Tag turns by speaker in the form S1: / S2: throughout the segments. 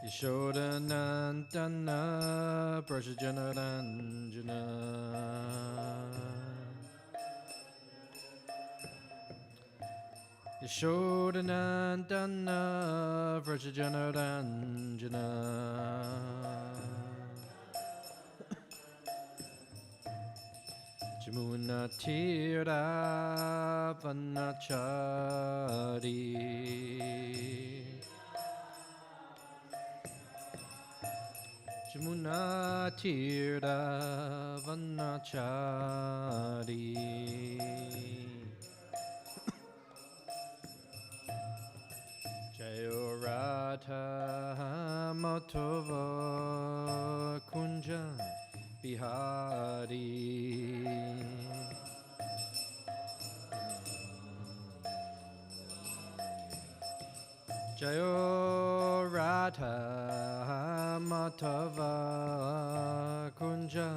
S1: Yashodanandana Prasajanaranjana Yashodanandana Prasajanaranjana Jamuna Tira Vanachari Jamuna Tira Vanachari Jayo Radha Matova Kunja Bihari Jayo Radha Matava Kunja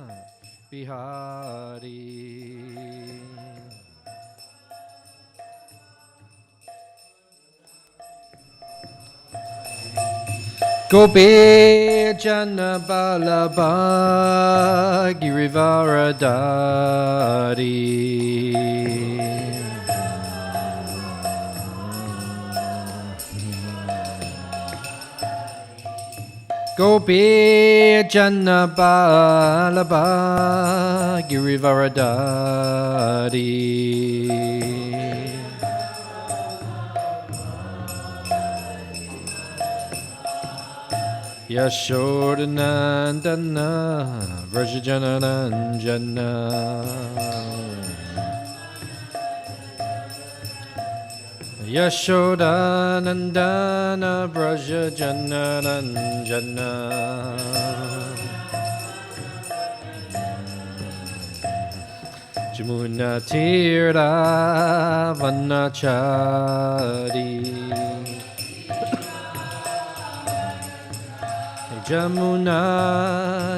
S1: Bihari Gopi Jana Balaba Girivaradari Gopi Jana Balaba Girivaradari Yashodanandana Vrajajanaranjana Yashodanandana Vrajajanaranjana Jamuna Tira Vanachari Jamuna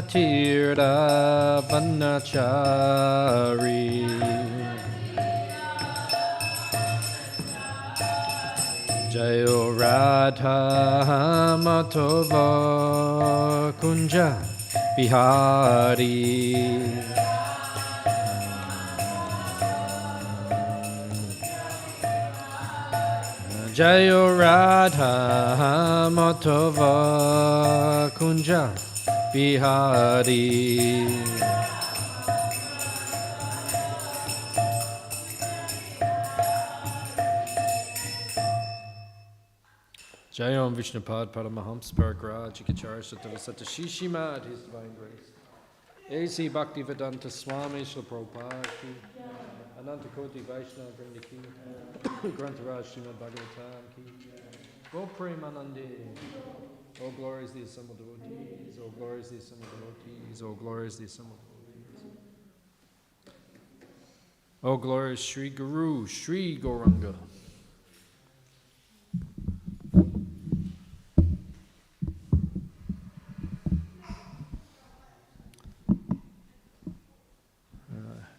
S1: Tira Vanachari Jayo Radha Matova Kunja Bihari Jayo Radha Matava Kunja Bihari Jayom Vishnupad Paramahams Paragraj Ikachara Sattavasata Shishimad His Divine Grace A.C. Bhaktivedanta Swami Srila Prabhupada Ki Ananta Koti Vaishnava Vrinda Ki Grantaraj Srimad Bhagavatam Ki Go Premanande All glory is the assembled devotees, all glory is the assembled devotees, all glory is the assembled devotees. All glory is Sri Guru, Sri Gauranga.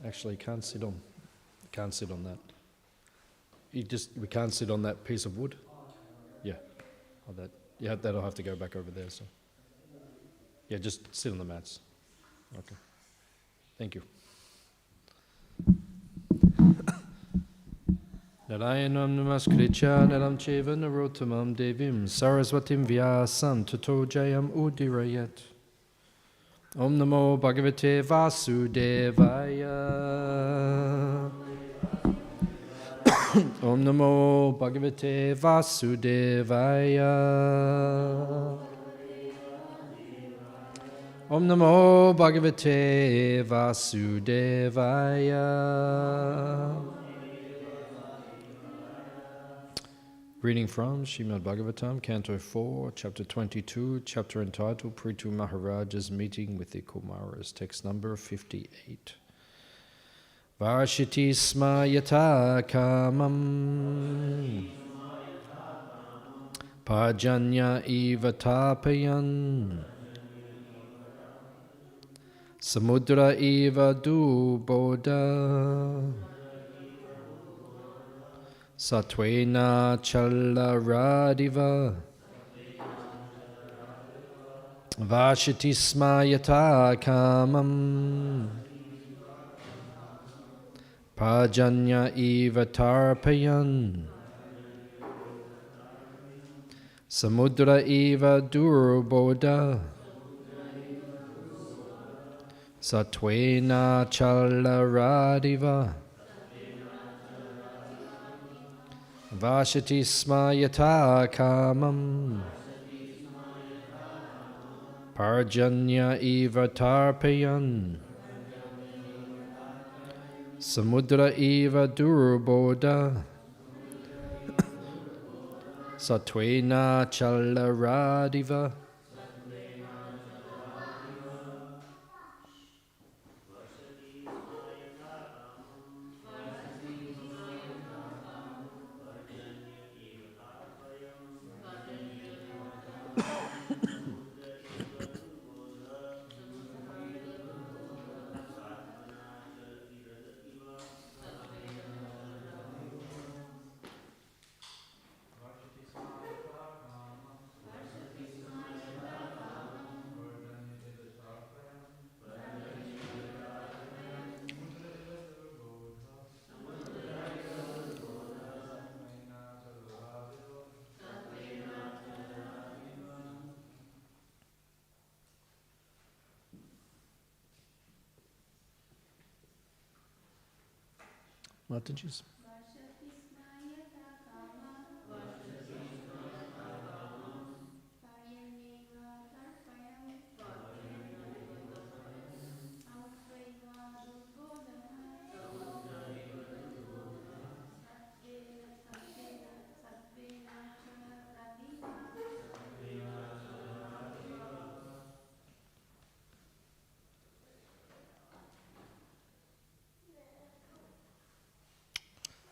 S1: Actually, can't sit on that. We can't sit on that piece of wood. Yeah, oh, that. Yeah, that'll have to go back over there. So, yeah, just sit on the mats. Okay. Thank you. Narayanam namaskritya naram cheva narottamam devim saraswatim vyasam tato jayam udirayat. Om namo bhagavate vasudevaya. Om namo bhagavate vasudevaya. Om namo bhagavate vasudevaya. Reading from Srimad Bhagavatam, Canto 4, Chapter 22, chapter entitled Prithu Maharaja's Meeting with the Kumaras, text number 58. Varshiti sma yata kamam Pajanya eva tapayan Samudra eva duboda Satvena chalaradiva Vashiti smayata kamam Pajanya eva tarpayan Samudra eva durboda Satvena chalaradiva Vashiti smayata kamam Parjanya eva tarpayan Samudra eva durboda Satvena chalaradiva Mataji's.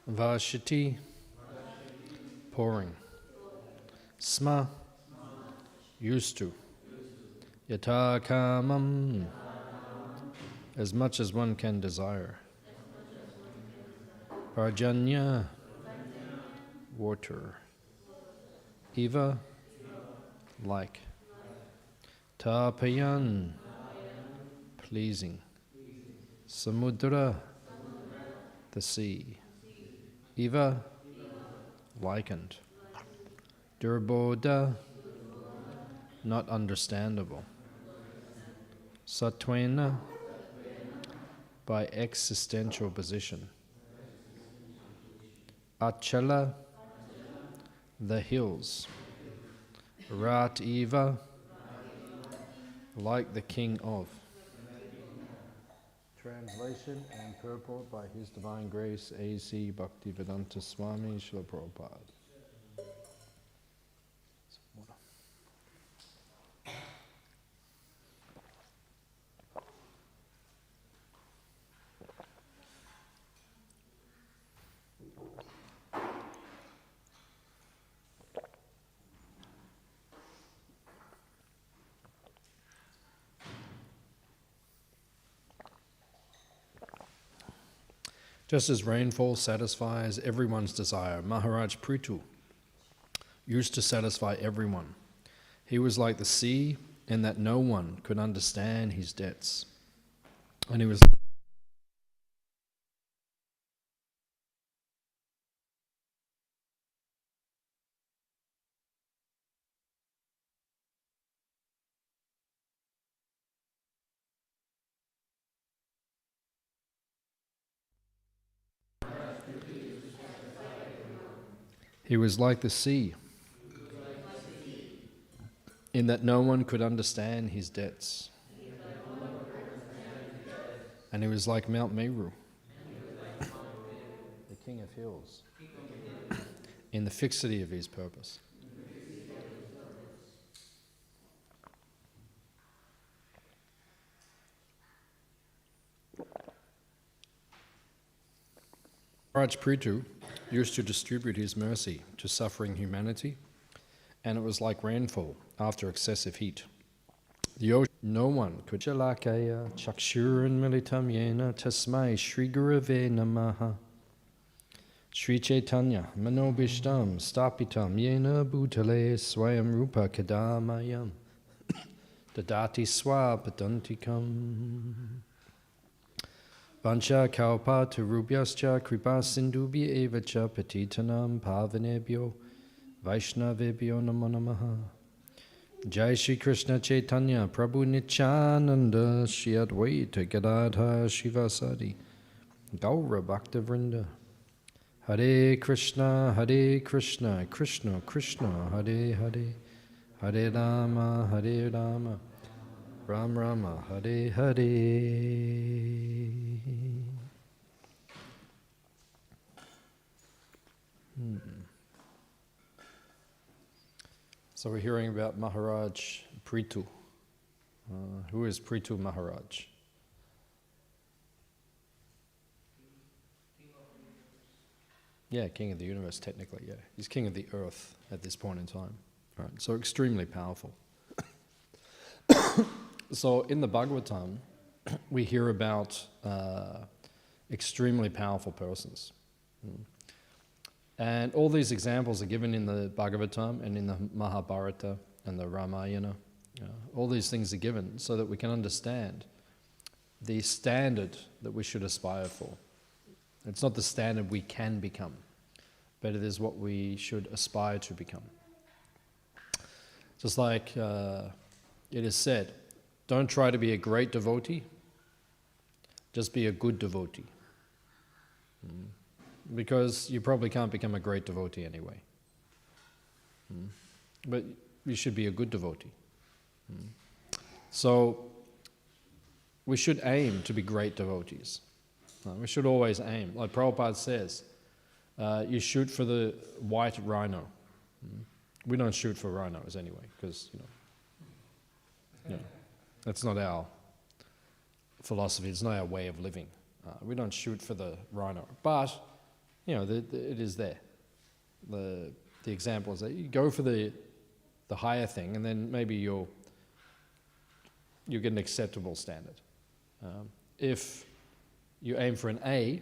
S1: Vashiti, pouring. Sma, used to. Yata kamam, as much as one can desire. Parjanya, water. Eva, like. Tapayan, pleasing. Samudra, the sea. Eva, likened. Durboda, not understandable. Satvena, by existential position. Achala, the hills. Rat Eva, like the king of. Translation and purport by His Divine Grace A.C. Bhaktivedanta Swami Srila Prabhupada. Just as rainfall satisfies everyone's desire, Maharaj Prithu used to satisfy everyone. He was like the sea in that no one could understand his debts. And he was like the sea in that no one could understand his debts. And he was like Mount Meru, the king of hills, in the fixity of his purpose. Maharaj Prithu used to distribute his mercy to suffering humanity, and it was like rainfall after excessive heat. The ocean No one could. Shalakaya chakshuran militam yena tasmai Shri Gurave namaha. Shri Chaitanya manobishtam stapitam yena bhutale swayam rupa kadamayam dadati swapadantikam. Vancha kalpa tarubhyascha kripa sindubhya eva cha patitanam pavanebhyo vaishnavebhyo namo namaha. Jai Shri Krishna Chaitanya Prabhu Nityananda Shri Advaita Gadadha Shivasadi Gaura Bhakta Vrinda. Hare Krishna Krishna Krishna Hare Hare, Hare Rama Ram Rama Hare Hare. So we're hearing about Maharaj Prithu. Who is Prithu Maharaj? Yeah, king of the universe, technically, yeah. He's king of the earth at this point in time. Right, so extremely powerful. So in the Bhagavatam, we hear about extremely powerful persons. And all these examples are given in the Bhagavatam and in the Mahabharata and the Ramayana. All these things are given so that we can understand the standard that we should aspire for. It's not the standard we can become, but it is what we should aspire to become. Just like it is said, don't try to be a great devotee, just be a good devotee. Because you probably can't become a great devotee anyway. But you should be a good devotee. So we should aim to be great devotees. We should always aim. Like Prabhupada says, you shoot for the white rhino. We don't shoot for rhinos anyway, because that's not our philosophy. It's not our way of living. We don't shoot for the rhino, but it is there. The example is that you go for the higher thing, and then maybe you'll get an acceptable standard. If you aim for an A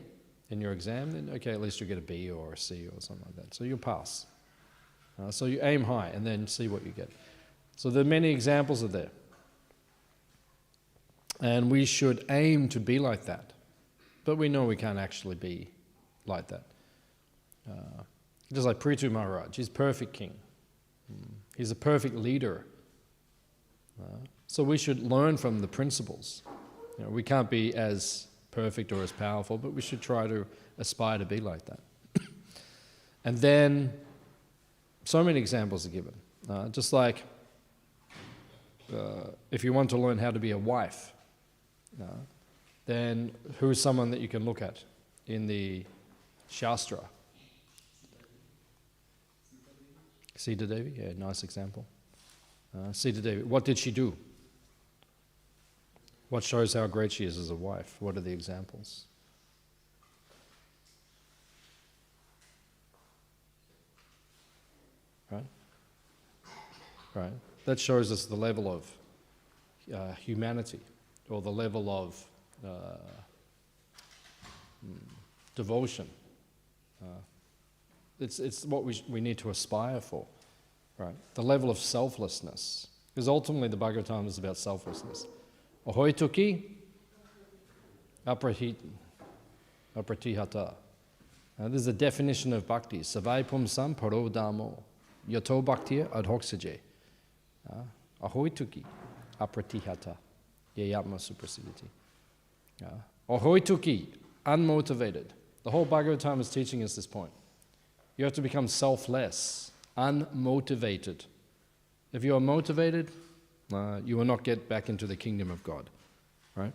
S1: in your exam, then okay, at least you'll get a B or a C or something like that. So you'll pass. So you aim high and then see what you get. So there are many examples of that. And we should aim to be like that. But we know we can't actually be like that. Just like Prithu Maharaj, he's perfect king. He's a perfect leader. So we should learn from the principles. We can't be as perfect or as powerful, but we should try to aspire to be like that. And then, so many examples are given. Just like if you want to learn how to be a wife, then who is someone that you can look at in the Shastra? Sita Devi, yeah, nice example. Sita Devi, what did she do? What shows how great she is as a wife? What are the examples? Right? That shows us the level of humanity, or the level of devotion. It's what we need to aspire for, right? The level of selflessness. Because ultimately the Bhagavatam is about selflessness. Ahoy tuki apratihata. This is a definition of bhakti. Savai pumsam paro damo yato bhaktiya adhoksaje. Ahoy tuki apratihata yayatma suprasiditi. Ahoy tuki, unmotivated. The whole Bhagavatam is teaching us this point. You have to become selfless, unmotivated. If you are motivated, you will not get back into the kingdom of God, right?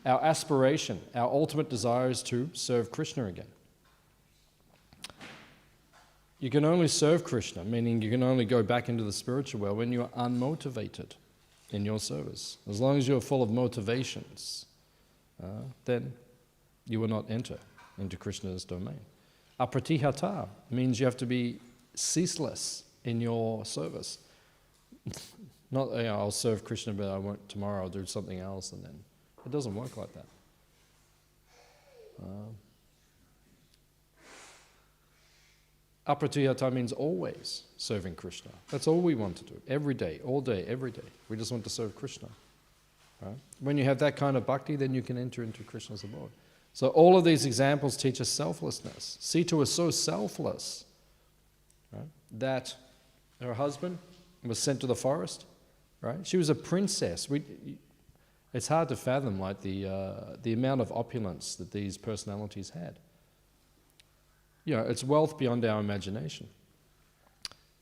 S1: Our aspiration, our ultimate desire is to serve Krishna again. You can only serve Krishna, meaning you can only go back into the spiritual world when you are unmotivated in your service. As long as you're full of motivations, then you will not enter into Krishna's domain. Apratihata means you have to be ceaseless in your service. Not, I'll serve Krishna, but I won't tomorrow. I'll do something else, and then it doesn't work like that. Apratihata means always serving Krishna. That's all we want to do. Every day, all day, every day. We just want to serve Krishna. Right? When you have that kind of bhakti, then you can enter into Krishna's abode. So all of these examples teach us selflessness. Sita was so selfless, right, that her husband was sent to the forest. Right? She was a princess. It's hard to fathom, like the amount of opulence that these personalities had. It's wealth beyond our imagination.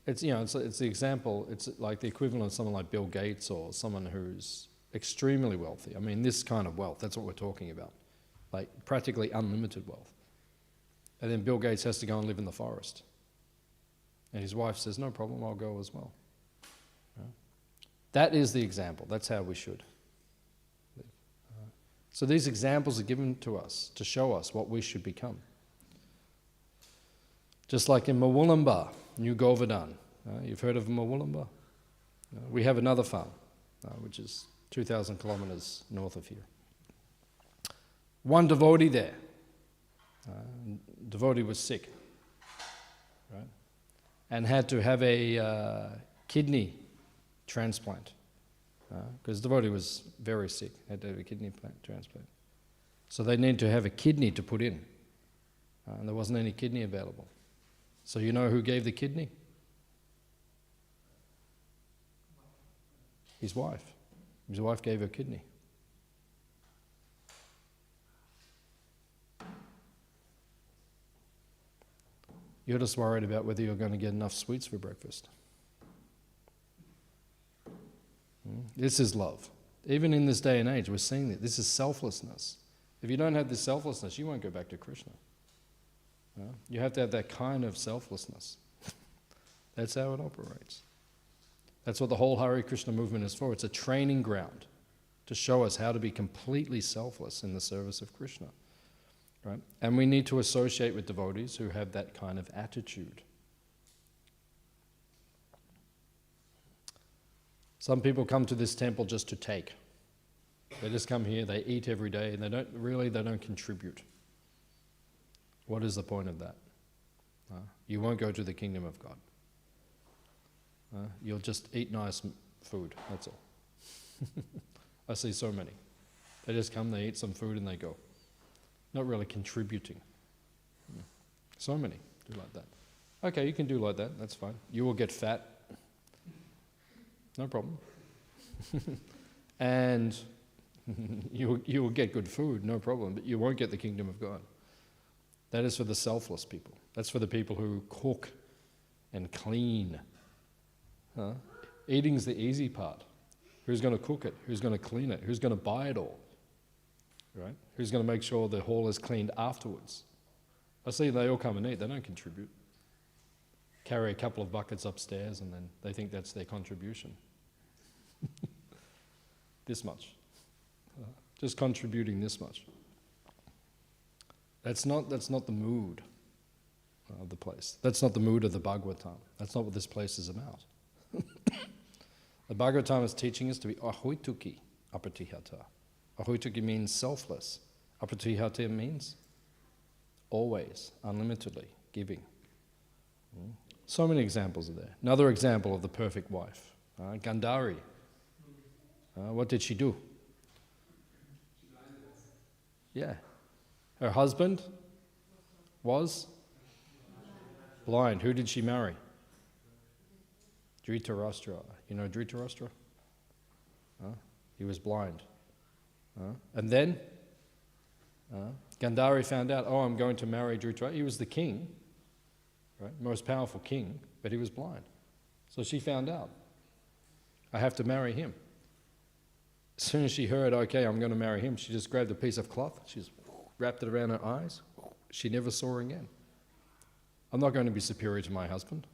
S1: It's the example. It's like the equivalent of someone like Bill Gates or someone who's extremely wealthy. I mean, this kind of wealth. That's what we're talking about, like practically unlimited wealth. And then Bill Gates has to go and live in the forest, and his wife says, "No problem, I'll go as well." Right? That is the example. That's how we should live. So these examples are given to us to show us what we should become. Just like in Mawulamba, New Govardhan. You've heard of Mawulamba? We have another farm, which is 2,000 kilometers north of here. One devotee there. Devotee was sick, right? And had to have a kidney transplant. Because devotee was very sick, had to have a kidney transplant. So they needed to have a kidney to put in. And there wasn't any kidney available. So you know who gave the kidney? His wife. His wife gave her kidney. You're just worried about whether you're going to get enough sweets for breakfast. This is love. Even in this day and age, we're seeing that. This is selflessness. If you don't have this selflessness, you won't go back to Krishna. You have to have that kind of selflessness. That's how it operates. That's what the whole Hare Krishna movement is for. It's a training ground to show us how to be completely selfless in the service of Krishna. Right? And we need to associate with devotees who have that kind of attitude. Some people come to this temple just to take. They just come here, they eat every day, and they don't contribute. What is the point of that? You won't go to the kingdom of God. You'll just eat nice food, that's all. I see so many. They just come, they eat some food and they go. Not really contributing. So many do like that. Okay, you can do like that, that's fine. You will get fat. No problem. And you will get good food, no problem, but you won't get the kingdom of God. That is for the selfless people. That's for the people who cook and clean. Eating's the easy part. Who's going to cook it? Who's going to clean it? Who's going to buy it all? Right? Who's going to make sure the hall is cleaned afterwards? I see they all come and eat. They don't contribute. Carry a couple of buckets upstairs and then they think that's their contribution. This much. Just contributing this much. That's not the mood of the place. That's not the mood of the Bhagavatam. That's not what this place is about. The Bhagavatam is teaching us to be ahoituki apratihata. Ahoituki means selfless. Apratihata means always, unlimitedly, giving. So many examples are there. Another example of the perfect wife, Gandhari. What did she do? Yeah. Her husband was blind. Who did she marry? Dhritarashtra. You know Dhritarashtra? He was blind. And then Gandhari found out, I'm going to marry Dhritarashtra. He was the king, right? Most powerful king, but he was blind. So she found out, I have to marry him. As soon as she heard, okay, I'm going to marry him, she just grabbed a piece of cloth, she just wrapped it around her eyes. She never saw her again. I'm not going to be superior to my husband.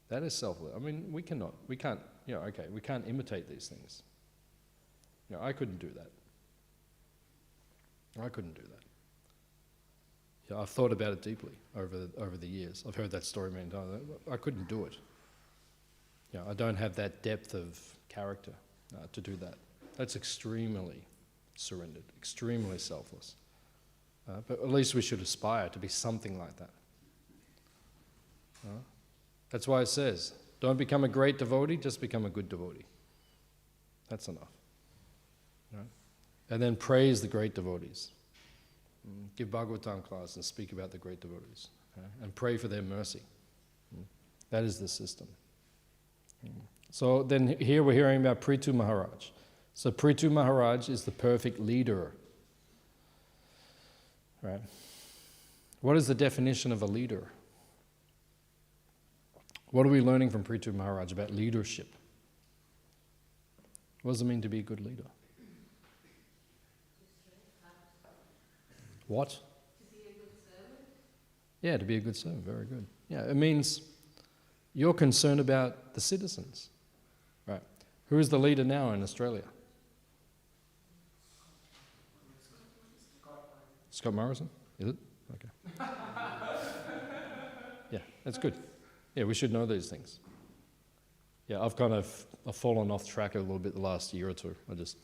S1: That is selfless. I mean, we can't imitate these things. I couldn't do that. I couldn't do that. I've thought about it deeply over the years. I've heard that story many times. I couldn't do it. I don't have that depth of character to do that. That's extremely surrendered, extremely selfless. But at least we should aspire to be something like that. That's why it says, don't become a great devotee, just become a good devotee. That's enough. Right? And then praise the great devotees. Give Bhagavatam class and speak about the great devotees. And pray for their mercy. That is the system. So then here we're hearing about Prithu Maharaj. So Prithu Maharaj is the perfect leader. Right? What is the definition of a leader? What are we learning from Prithu Maharaj about leadership? What does it mean to be a good leader? What? To be a good servant? Yeah, to be a good servant. Very good. Yeah, it means you're concerned about the citizens. Right. Who is the leader now in Australia? Scott Morrison? Is it? Okay. Yeah, that's good. Yeah, we should know these things. Yeah, I've fallen off track a little bit the last year or two. I just,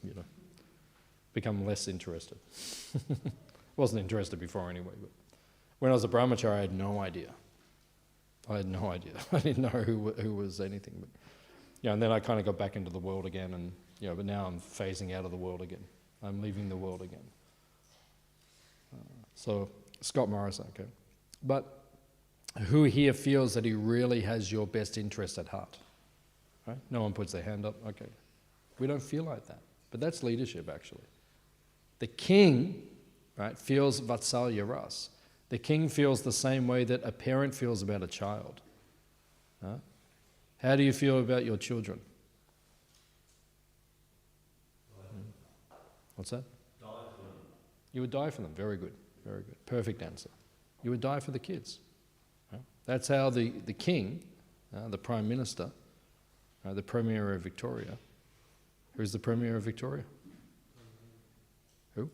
S1: become less interested. Wasn't interested before anyway, but when I was a brahmachari, I had no idea. I didn't know who was anything. But and then I kind of got back into the world again, and but now I'm phasing out of the world again. I'm leaving the world again. So Scott Morrison, okay. But who here feels that he really has your best interest at heart? Right? No one puts their hand up. Okay. We don't feel like that. But that's leadership, actually. The king, right, feels vatsalya ras. The king feels the same way that a parent feels about a child. How do you feel about your children? What's that? Die for them. You would die for them. Very good. Very good. Perfect answer. You would die for the kids. That's how the king, the prime minister, the premier of Victoria. Who's the premier of Victoria? Who?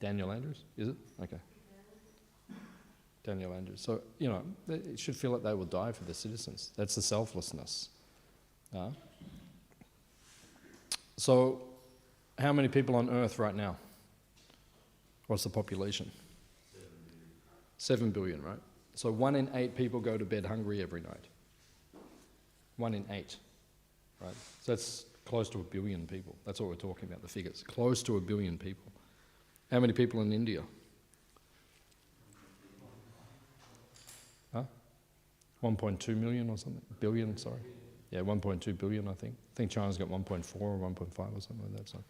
S1: Daniel Andrews, is it? Okay. Daniel Andrews. So, it should feel like they will die for the citizens. That's the selflessness. So, how many people on earth right now? What's the population? 7 billion, right? So 1 in 8 people go to bed hungry every night. 1 in 8, right? So that's close to 1 billion people. That's what we're talking about, the figures. Close to 1 billion people. How many people in India? 1.2 million or something? Billion, sorry. Yeah, 1.2 billion, I think. I think China's got 1.4 or 1.5 or something like that.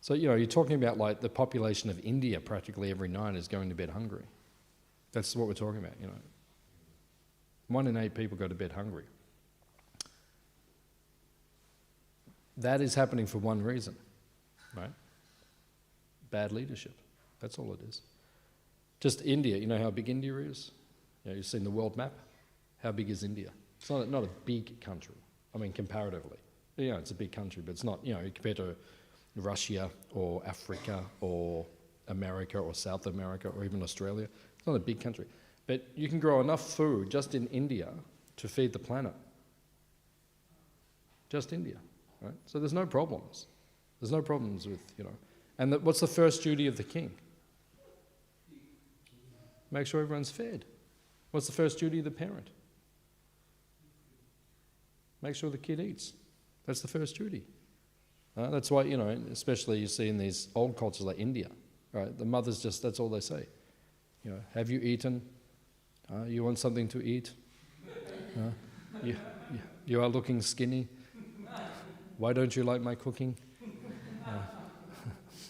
S1: So you're talking about like the population of India practically every night is going to bed hungry. That's what we're talking about, 1 in 8 people go to bed hungry. That is happening for one reason, right? Bad leadership. That's all it is. Just India, you know how big India is? You've seen the world map. How big is India? It's not a big country. I mean, comparatively. It's a big country, but it's not, compared to Russia or Africa or America or South America or even Australia. It's not a big country. But you can grow enough food just in India to feed the planet. Just India, right? So there's no problems. There's no problems with, And what's the first duty of the king? Make sure everyone's fed. What's the first duty of the parent? Make sure the kid eats. That's the first duty. That's why, especially you see in these old cultures like India, right? The mothers that's all they say. Have you eaten? You want something to eat? You are looking skinny. Why don't you like my cooking?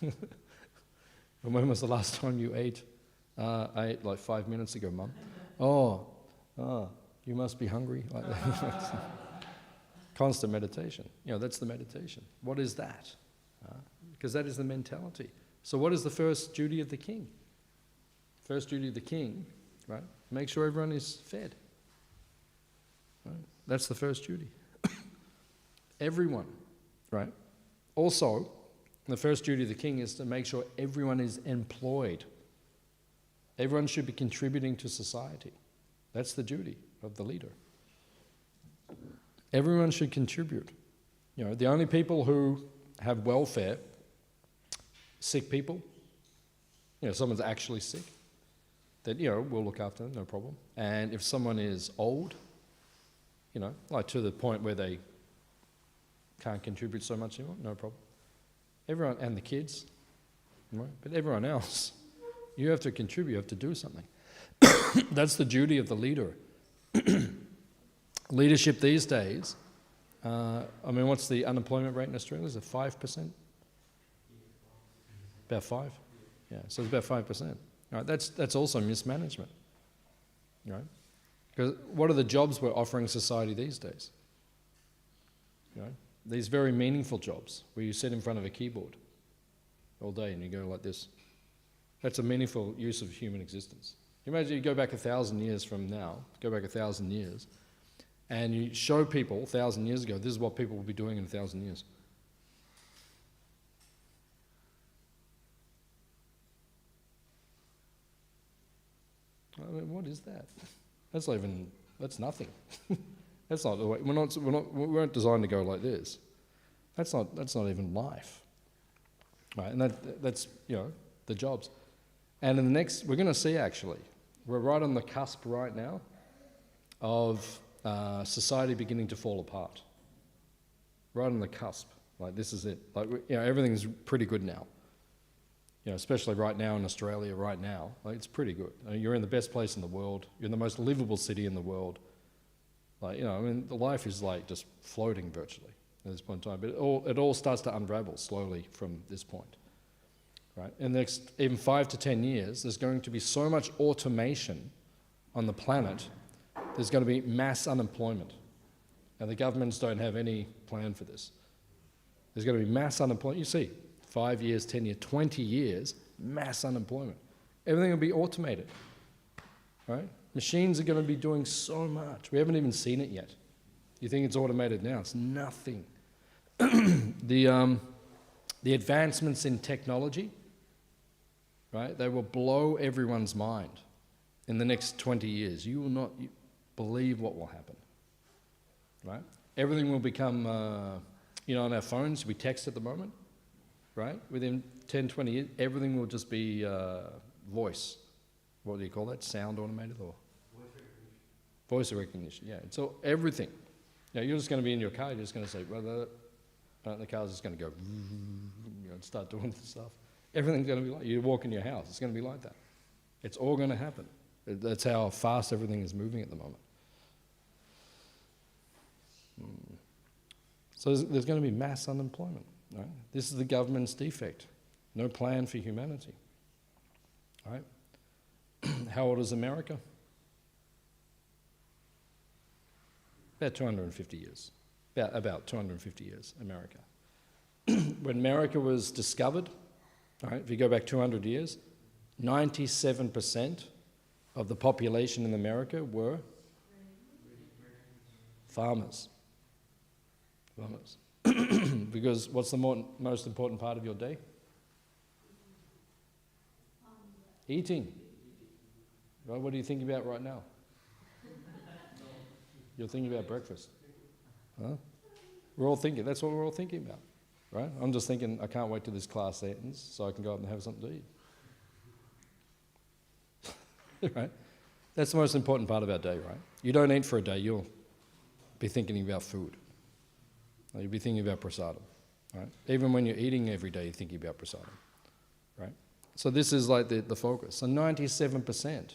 S1: And when was the last time you ate? I ate like 5 minutes ago, Mum. Oh, you must be hungry. Like that. Constant meditation. That's the meditation. What is that? Because that is the mentality. So what is the first duty of the king? First duty of the king, right? Make sure everyone is fed. Right? That's the first duty. Everyone, right? Also, the first duty of the king is to make sure everyone is employed. Everyone should be contributing to society. That's the duty of the leader. Everyone should contribute. You know, the only people who have welfare, sick people, you know, someone's actually sick, that, you know, we'll look after them, no problem. And if someone is old, you know, like to the point where they can't contribute so much anymore, no problem. Everyone, and the kids, right? But everyone else, you have to contribute, you have to do something. That's the duty of the leader. Leadership these days, I mean, what's the unemployment rate in Australia? Is it 5%? About 5? Yeah, so it's about 5%. Right, that's also mismanagement. Right? Because what are the jobs we're offering society these days? You know, these very meaningful jobs where you sit in front of a keyboard all day and you go like this. That's a meaningful use of human existence. You imagine you go back 1,000 years from now, go back 1,000 years, and you show people 1,000 years ago, this is what people will be doing in 1,000 years. I mean, what is that? That's not even, that's nothing. That's not the way, we weren't designed to go like this. That's not even life. Right, and that's, you know, the jobs. And in the next, we're going to see actually, we're right on the cusp right now of society beginning to fall apart. Right on the cusp. Like, this is it. Like, you know, everything's pretty good now. You know, especially right now in Australia, right now, like, it's pretty good. I mean, you're in the best place in the world. You're in the most livable city in the world. Like, you know, I mean, the life is like just floating virtually at this point in time. But it all starts to unravel slowly from this point. Right? In the next even 5 to 10 years, there's going to be so much automation on the planet, there's going to be mass unemployment. And the governments don't have any plan for this. There's going to be mass unemployment. You see, 5 years, 10 years, 20 years, mass unemployment. Everything will be automated. Right? Machines are going to be doing so much. We haven't even seen it yet. You think it's automated now? It's nothing. The advancements in technology, right? They will blow everyone's mind in the next 20 years. You will not believe what will happen, right? Everything will become, you know, on our phones, we text at the moment, right? Within 10, 20 years, everything will just be voice. What do you call that? Sound automated or? Voice recognition, yeah. So everything. You know, you're just going to be in your car, you're just going to say, well, the car's just going to go, you know, start doing stuff. Everything's going to be like, you walk in your house, it's going to be like that. It's all going to happen. That's how fast everything is moving at the moment. So there's going to be mass unemployment. Right? This is the government's defect. No plan for humanity. Right? How old is America? About 250 years. About 250 years, America. When America was discovered, right, if you go back 200 years, 97% of the population in America were farmers. Farmers. Because what's the most important part of your day? Eating. Right, what are you thinking about right now? You're thinking about breakfast. Huh? We're all thinking, that's what we're all thinking about, right? I'm just thinking, I can't wait till this class ends so I can go out and have something to eat. Right? That's the most important part of our day, right? You don't eat for a day, you'll be thinking about food. You'll be thinking about prasadam, right? Even when you're eating every day, you're thinking about prasadam, right? So this is like the focus. So 97%,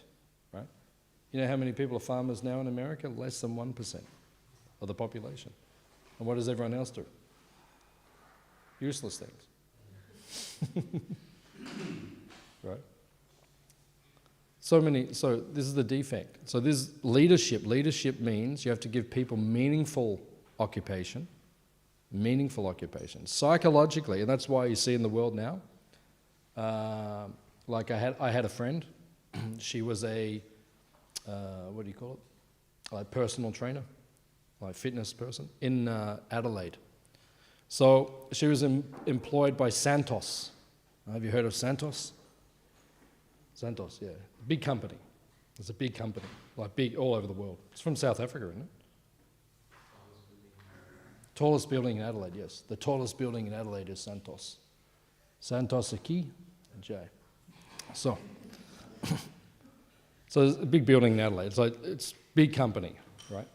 S1: right? You know how many people are farmers now in America? Less than 1% of the population. And what does everyone else do? Useless things. Right? So this is the defect. So this leadership. Leadership means you have to give people meaningful occupation. Meaningful occupation. Psychologically, and that's why you see in the world now, like I had a friend, she was a, what do you call it? Like personal trainer, like fitness person in Adelaide. So she was employed by Santos. Have you heard of Santos? Santos, yeah. Big company. It's a big company, like big all over the world. It's from South Africa, isn't it? Tallest building in Adelaide, yes. The tallest building in Adelaide is Santos. Santos aqui, J. So there's a big building in Adelaide. It's big company, right?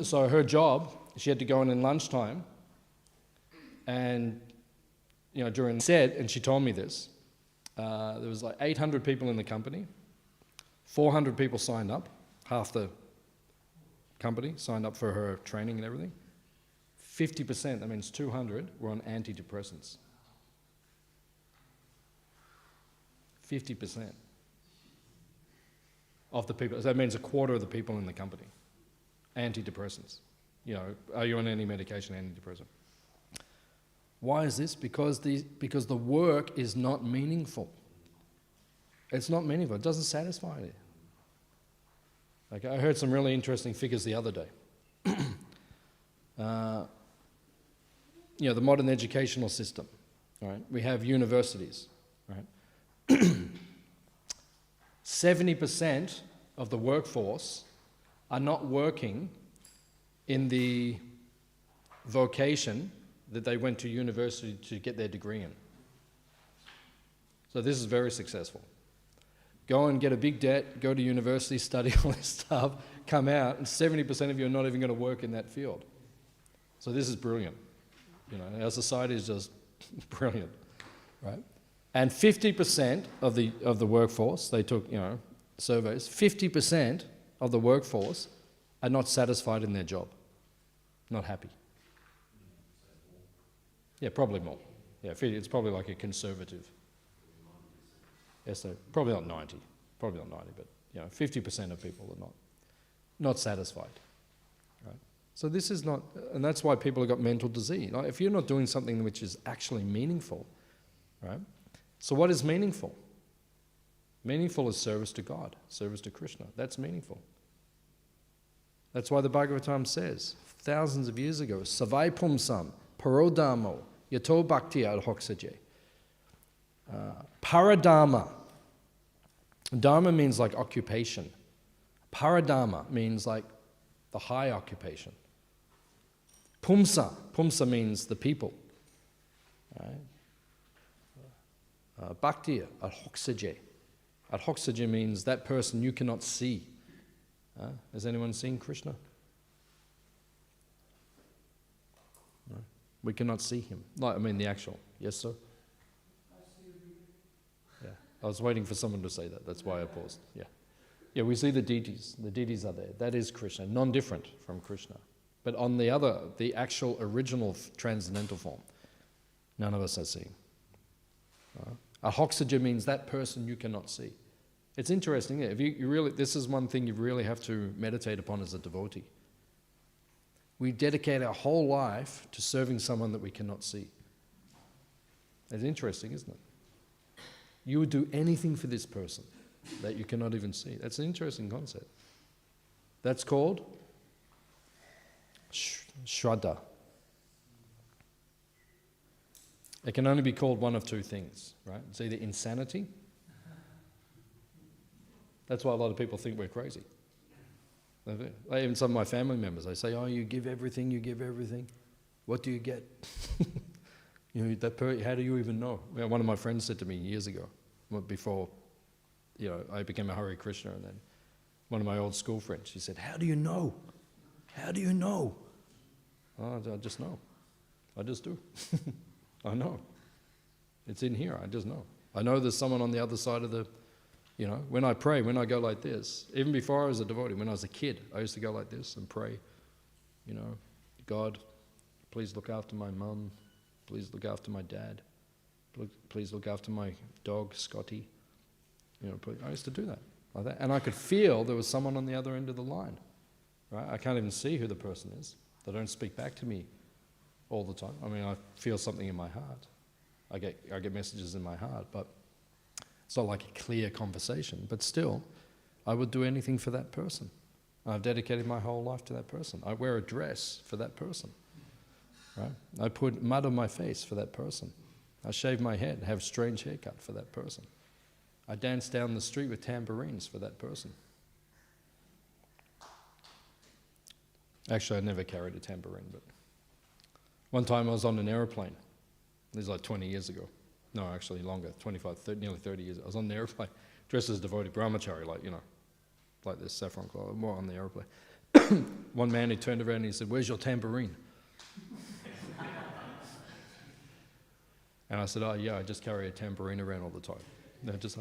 S1: So her job, she had to go in lunchtime, and during set, and she told me this, there was like 800 people in the company, 400 people signed up, half the company signed up for her training and everything. 50%, that means 200, were on antidepressants. 50% of the people, so that means a quarter of the people in the company, antidepressants. Are you on any medication, antidepressant? Why is this? Because the work is not meaningful. It's not meaningful. It doesn't satisfy you. Okay, I heard some really interesting figures the other day. The modern educational system, right? We have universities, right? 70% of the workforce are not working in the vocation that they went to university to get their degree in. So this is very successful. Go and get a big debt, go to university, study all this stuff, come out, and 70% of you are not even going to work in that field. So this is brilliant. Our society is just brilliant, right? And 50% of the workforce, they took surveys, 50% of the workforce are not satisfied in their job, not happy. Yeah, probably more. Yeah, it's probably like a conservative. Yes, so probably not 90, but 50% of people are not satisfied. Right? So this is not, and that's why people have got mental disease. If you're not doing something which is actually meaningful, right? So what is meaningful? Meaningful is service to God, service to Krishna. That's meaningful. That's why the Bhagavatam says, thousands of years ago, Savai Pumsam, Parodamo, Yato Bhakti Adhoksaje. Paradharma. Dharma means like occupation. Paradharma means like the high occupation. Pumsa means the people. Right? Bhakti Adhoksaje. Adhoksaje means that person you cannot see. Has anyone seen Krishna? No. We cannot see him. The actual. Yes, sir? Yeah. I was waiting for someone to say that. That's why I paused. Yeah. Yeah, we see the deities. The deities are there. That is Krishna. Non-different from Krishna. But on the actual original transcendental form, none of us are seeing. Adhoksaja means that person you cannot see. It's interesting. If you really, this is one thing you really have to meditate upon as a devotee. We dedicate our whole life to serving someone that we cannot see. It's interesting, isn't it? You would do anything for this person that you cannot even see. That's an interesting concept. That's called Shraddha. It can only be called one of two things, right? It's either insanity. That's why a lot of people think we're crazy. Even some of my family members, they say, "Oh, you give everything, you give everything. What do you get?" How do you even know? One of my friends said to me years ago, before I became a Hare Krishna, and then one of my old school friends, she said, "How do you know? How do you know?" Oh, I just know. I just do. I know. It's in here, I just know. I know there's someone on the other side of the, when I pray, when I go like this, even before I was a devotee, when I was a kid, I used to go like this and pray, God, please look after my mum, please look after my dad, please look after my dog, Scotty. I used to do that, like that. And I could feel there was someone on the other end of the line, right? I can't even see who the person is. They don't speak back to me all the time. I feel something in my heart. I get messages in my heart, but it's not like a clear conversation. But still, I would do anything for that person. I've dedicated my whole life to that person. I wear a dress for that person. Right? I put mud on my face for that person. I shave my head, have a strange haircut for that person. I dance down the street with tambourines for that person. Actually, I never carried a tambourine, but One time I was on an aeroplane. This is like 20 years ago. No, actually longer, 25, 30, nearly 30 years. I was on the aeroplane, dressed as a devotee, brahmachari, like this saffron cloth, more on the aeroplane. One man, he turned around and he said, "Where's your tambourine?" And I said, "Oh yeah, I just carry a tambourine around all the time." And they're just,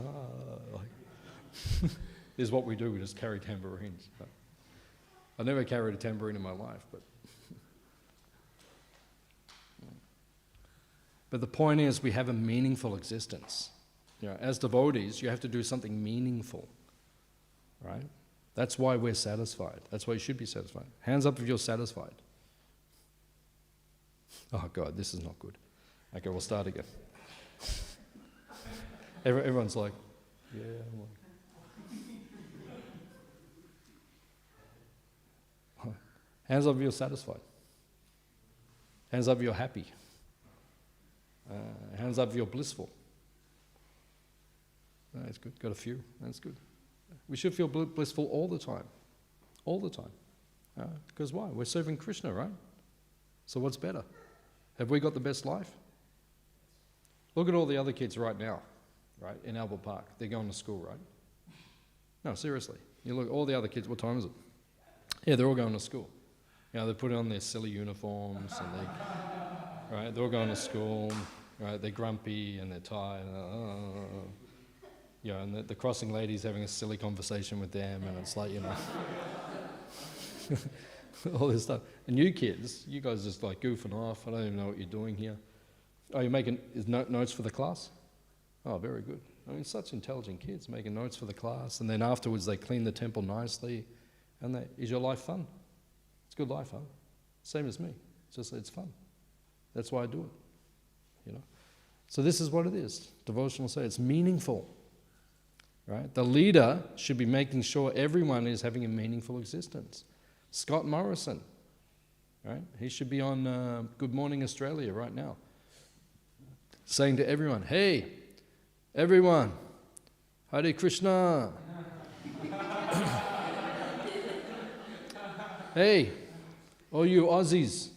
S1: this is what we do, we just carry tambourines. I never carried a tambourine in my life, but the point is we have a meaningful existence. As devotees, you have to do something meaningful, right? That's why we're satisfied. That's why you should be satisfied. Hands up if you're satisfied. Oh God, this is not good. Okay, we'll start again. Everyone's like, yeah. Hands up if you're satisfied. Hands up if you're happy. Hands up if you're blissful. That's good. Got a few. That's good. We should feel blissful all the time. All the time. Because why? We're serving Krishna, right? So what's better? Have we got the best life? Look at all the other kids right now, right, in Albert Park. They're going to school, right? No, seriously. You look at all the other kids, what time is it? Yeah, they're all going to school. They put on their silly uniforms and right, they're all going to school, right, they're grumpy and they're tired. And the crossing lady's having a silly conversation with them, and it's like, all this stuff. And you kids, you guys just like goofing off. I don't even know what you're doing here. Oh, you're making notes for the class? Oh, very good. I mean, such intelligent kids making notes for the class, and then afterwards they clean the temple nicely. And is your life fun? It's good life, huh? Same as me. It's fun. That's why I do it. So this is what it is. Devotional say it's meaningful. Right? The leader should be making sure everyone is having a meaningful existence. Scott Morrison, right? He should be on Good Morning Australia right now, saying to everyone, "Hey, everyone, Hare Krishna." Hey, all you Aussies,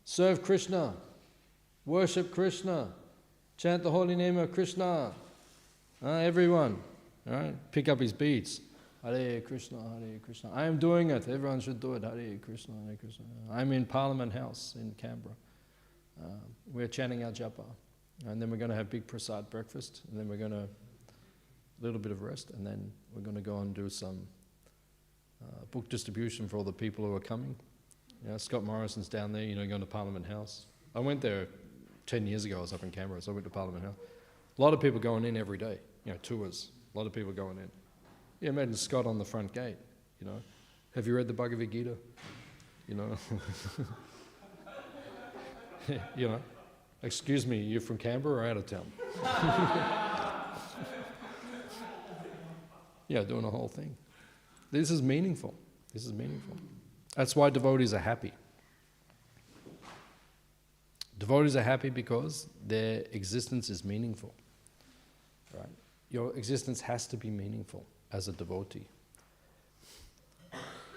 S1: serve Krishna, worship Krishna, chant the holy name of Krishna. Everyone, all right, pick up his beats. Hare Krishna, Hare Krishna. I am doing it. Everyone should do it. Hare Krishna, Hare Krishna. I'm in Parliament House in Canberra. We're chanting our japa. And then we're going to have big prasad breakfast. And then we're going to a little bit of rest. And then we're going to go and do some book distribution for all the people who are coming. Scott Morrison's down there, going to Parliament House. I went there 10 years ago. I was up in Canberra, so I went to Parliament House. A lot of people going in every day, tours. A lot of people going in. Yeah, imagine Scott on the front gate, Have you read the Bhagavad Gita? Excuse me, you're from Canberra or out of town? Doing the whole thing. This is meaningful. This is meaningful. That's why devotees are happy. Devotees are happy because their existence is meaningful. Right? Your existence has to be meaningful as a devotee.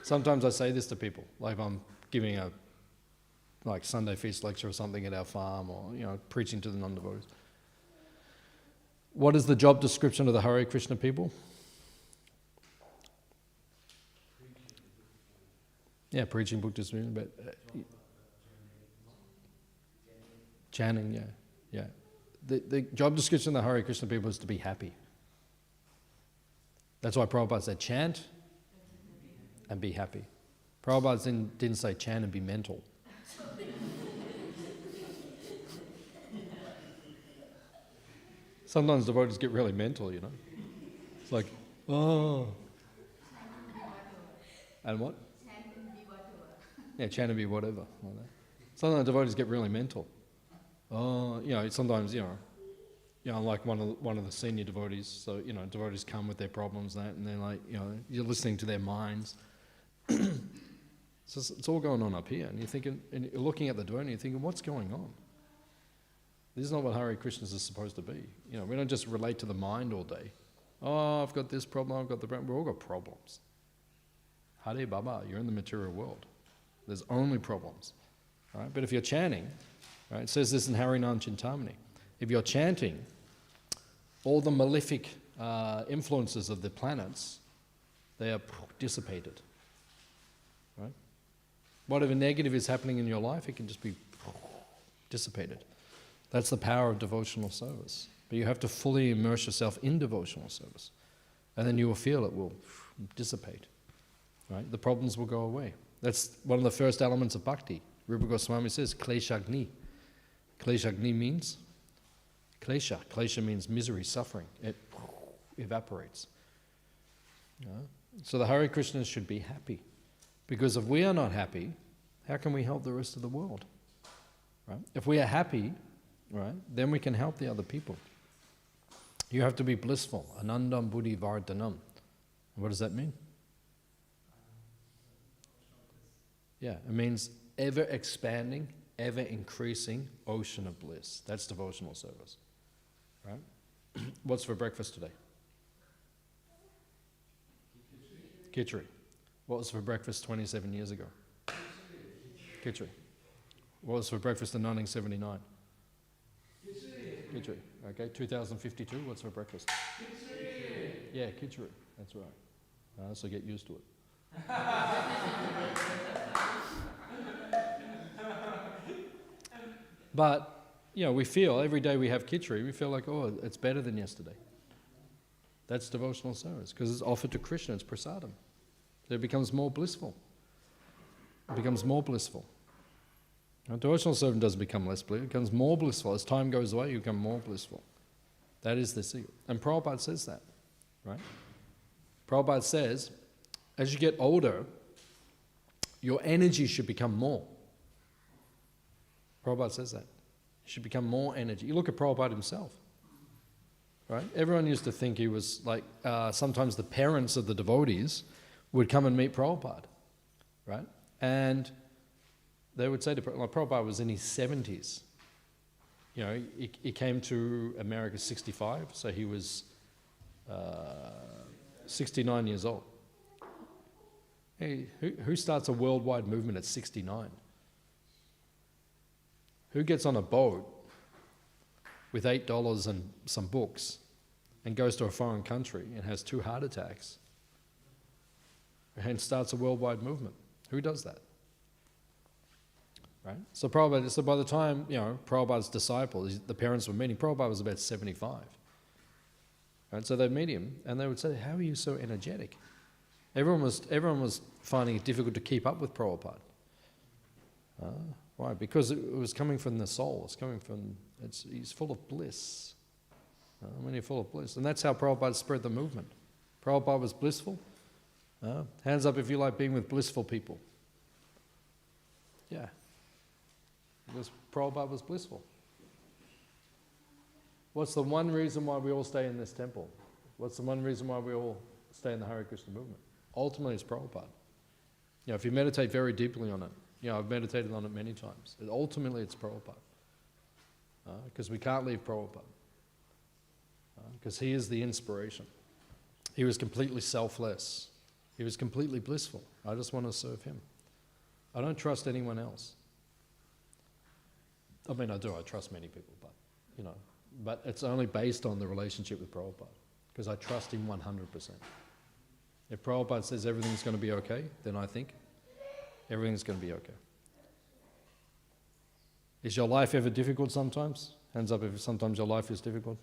S1: Sometimes I say this to people, like I'm giving a Sunday feast lecture or something at our farm, or preaching to the non-devotees. What is the job description of the Hare Krishna people? Yeah, preaching, book distribution, but chanting, yeah. The job description of the Hare Krishna people is to be happy. That's why Prabhupada said chant and be happy. Prabhupada didn't say chant and be mental. Sometimes devotees get really mental, It's like, oh. And what? Yeah, chant and be whatever. Like that. Sometimes devotees get really mental. Oh, sometimes, like one of the senior devotees, so, devotees come with their problems and they're like, you're listening to their minds. So it's all going on up here, and you're thinking, and you're looking at the devotee and you're thinking, what's going on? This is not what Hare Krishnas is supposed to be. We don't just relate to the mind all day. Oh, I've got this problem, I've got the problem. We've all got problems. Hare Baba, you're in the material world. There's only problems. right? But if you're chanting, right, it says this in Harinam Chintamani, if you're chanting, all the malefic influences of the planets, they are dissipated, right? Whatever negative is happening in your life, it can just be dissipated. That's the power of devotional service. But you have to fully immerse yourself in devotional service. And then you will feel it will dissipate, right? The problems will go away. That's one of the first elements of bhakti. Rupa Goswami says, kleshagni. Kleshagni means klesha. Klesha means misery, suffering. It evaporates. So the Hare Krishnas should be happy. Because if we are not happy, how can we help the rest of the world? Right? If we are happy, right, then we can help the other people. You have to be blissful. Anandam buddhi vardhanam. What does that mean? Yeah, it means ever expanding, ever increasing ocean of bliss. That's devotional service. Right? What's for breakfast today? Khichdi. What was for breakfast 27 years ago? Khichdi. What was for breakfast in 1979? Khichdi. Okay, 2052, what's for breakfast? Khichdi. Yeah, khichdi. That's right. So get used to it. But, we feel, every day we have khichdi, we feel like, oh, it's better than yesterday. That's devotional service, because it's offered to Krishna, it's prasadam. It becomes more blissful. It becomes more blissful. Now, devotional service doesn't become less blissful, it becomes more blissful. As time goes away, you become more blissful. That is the secret. And Prabhupada says that, right? Prabhupada says, as you get older, your energy should become more. Prabhupada says that. You should become more energy. You look at Prabhupada himself, right? Everyone used to think he was like, sometimes the parents of the devotees would come and meet Prabhupada, right? And they would say to Prabhupada, Prabhupada was in his 70s. He came to America 65, so he was 69 years old. Hey, who starts a worldwide movement at 69? Who gets on a boat with $8 and some books and goes to a foreign country and has 2 heart attacks and starts a worldwide movement? Who does that? Right? So Prabhupada, so by the time, Prabhupada's disciples, the parents were meeting, Prabhupada was about 75. Right? So they'd meet him and they would say, how are you so energetic? Everyone was finding it difficult to keep up with Prabhupada. Why? Because it was coming from the soul. It's coming from, he's full of bliss. When you're full of bliss. And that's how Prabhupada spread the movement. Prabhupada was blissful. Hands up if you like being with blissful people. Yeah. Because Prabhupada was blissful. What's the one reason why we all stay in this temple? What's the one reason why we all stay in the Hare Krishna movement? Ultimately, it's Prabhupada. If you meditate very deeply on it, I've meditated on it many times. Ultimately, it's Prabhupada. Because we can't leave Prabhupada. Because he is the inspiration. He was completely selfless. He was completely blissful. I just want to serve him. I don't trust anyone else. I mean, I do. I trust many people, but it's only based on the relationship with Prabhupada, because I trust him 100%. If Prabhupada says everything's going to be okay, then I think everything's going to be okay. Is your life ever difficult sometimes? Hands up if sometimes your life is difficult.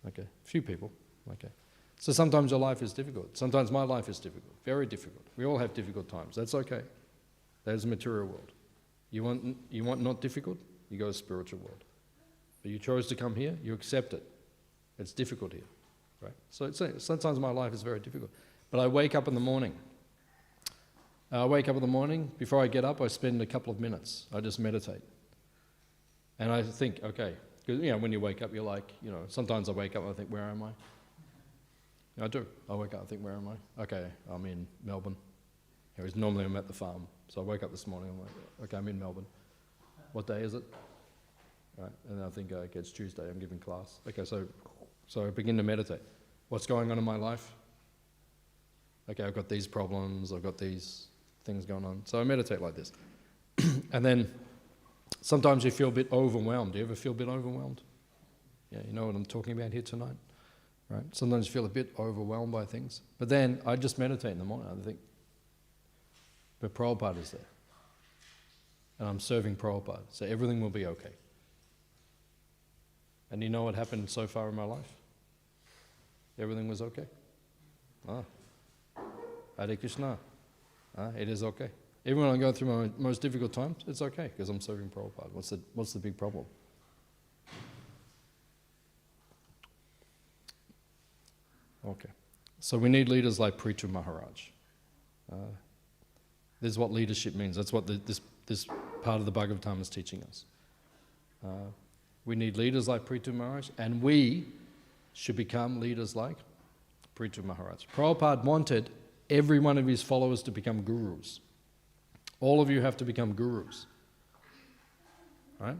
S1: Okay, a few people. Okay. So sometimes your life is difficult. Sometimes my life is difficult, very difficult. We all have difficult times. That's okay. That is the material world. You want not difficult? You go to spiritual world. But you chose to come here, you accept it. It's difficult here, right? So sometimes my life is very difficult. But I wake up in the morning. Before I get up, I spend a couple of minutes. I just meditate. And I think, okay, because when you wake up, you're like, sometimes I wake up and I think, where am I? I do. I wake up and think, where am I? Okay, I'm in Melbourne. Normally I'm at the farm. So I wake up this morning, I'm like, okay, I'm in Melbourne. What day is it? Right, and I think, okay, it's Tuesday, I'm giving class. Okay, so I begin to meditate. What's going on in my life? Okay, I've got these problems, I've got these things going on. So I meditate like this. And then sometimes you feel a bit overwhelmed. Do you ever feel a bit overwhelmed? Yeah, you know what I'm talking about here tonight? Right? Sometimes you feel a bit overwhelmed by things. But then I just meditate in the morning. I think, but Prabhupada is there. And I'm serving Prabhupada. So everything will be okay. And you know what happened so far in my life? Everything was okay. Hare Krishna. It is okay. Even when I go through my most difficult times, it's okay because I'm serving Prabhupada. What's the big problem? Okay. So we need leaders like Prithu Maharaj. This is what leadership means. That's what this part of the Bhagavatam is teaching us. We need leaders like Prithu Maharaj, and we should become leaders like Prithu Maharaj. Prabhupada wanted every one of his followers to become gurus. All of you have to become gurus. Right?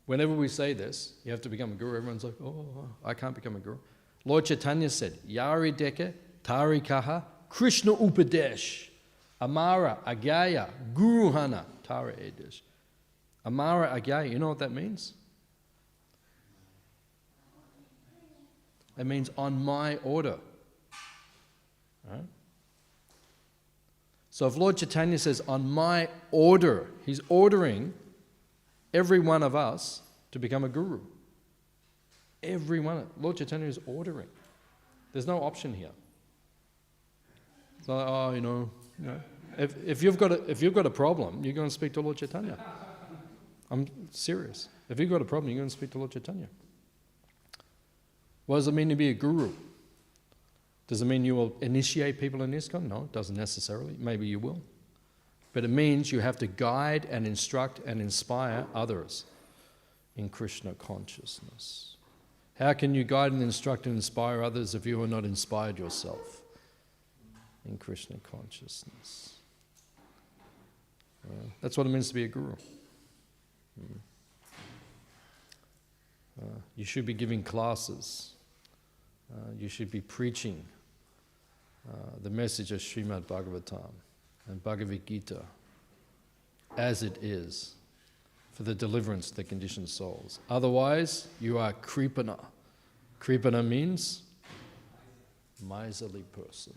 S1: Whenever we say this, you have to become a guru, everyone's like, oh, I can't become a guru. Lord Chaitanya said, Yari Deke, Tari Kaha, Krishna Upadesh, Amara Agyaya, Guru Hana, Tara Edesh. Amara Agyaya, you know what that means? It means on my order. Right? So if Lord Chaitanya says, on my order, he's ordering every one of us to become a guru. Every one. Lord Chaitanya is ordering. There's no option here. It's not like, you know. If you've got a problem, you're going to speak to Lord Chaitanya. I'm serious. If you've got a problem, you're going to speak to Lord Chaitanya. What does it mean to be a guru? Does it mean you will initiate people in ISKCON? No, it doesn't necessarily. Maybe you will. But it means you have to guide and instruct and inspire others in Krishna consciousness. How can you guide and instruct and inspire others if you are not inspired yourself in Krishna consciousness? That's what it means to be a guru. You should be giving classes. You should be preaching the message of Srimad Bhagavatam and Bhagavad Gita as it is for the deliverance of the conditioned souls. Otherwise, you are Kripana. Kripana means miserly person.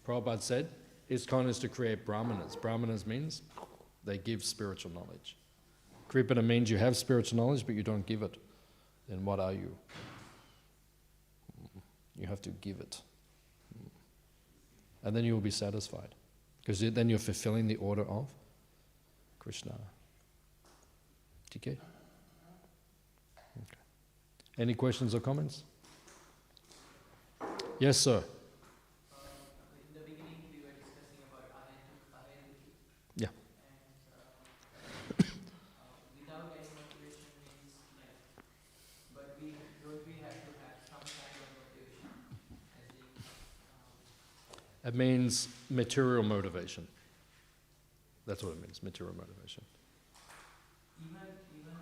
S1: Prabhupada said, ISKCON is to create brahmanas. Brahmanas means they give spiritual knowledge. Kripana means you have spiritual knowledge but you don't give it. Then what are you? You have to give it. And then you will be satisfied. Because then you're fulfilling the order of Krishna. Okay? Any questions or comments? Yes, sir.
S2: In the beginning, we were discussing about Ahayuki.
S1: Yeah.
S2: And without any motivation means like, but we have to have some kind of motivation.
S1: It means material motivation. That's what it means, material motivation.
S2: Even the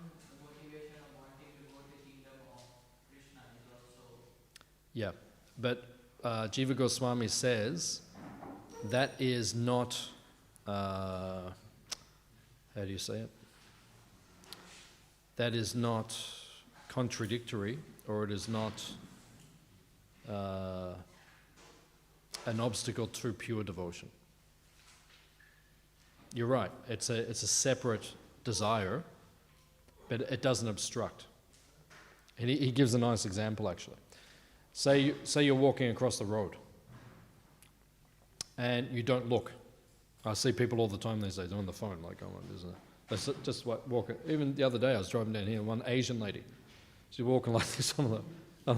S2: motivation of wanting to go to the kingdom of Krishna is also...
S1: Yeah, but Jiva Goswami says that is not, how do you say it? That is not contradictory, or it is not an obstacle to pure devotion. You're right, it's a separate desire, but it doesn't obstruct. And he gives a nice example actually. Say you're walking across the road and you don't look. I see people all the time these days on the phone, like, oh, they just walking. Even the other day I was driving down here, one Asian lady, she's walking like this I'm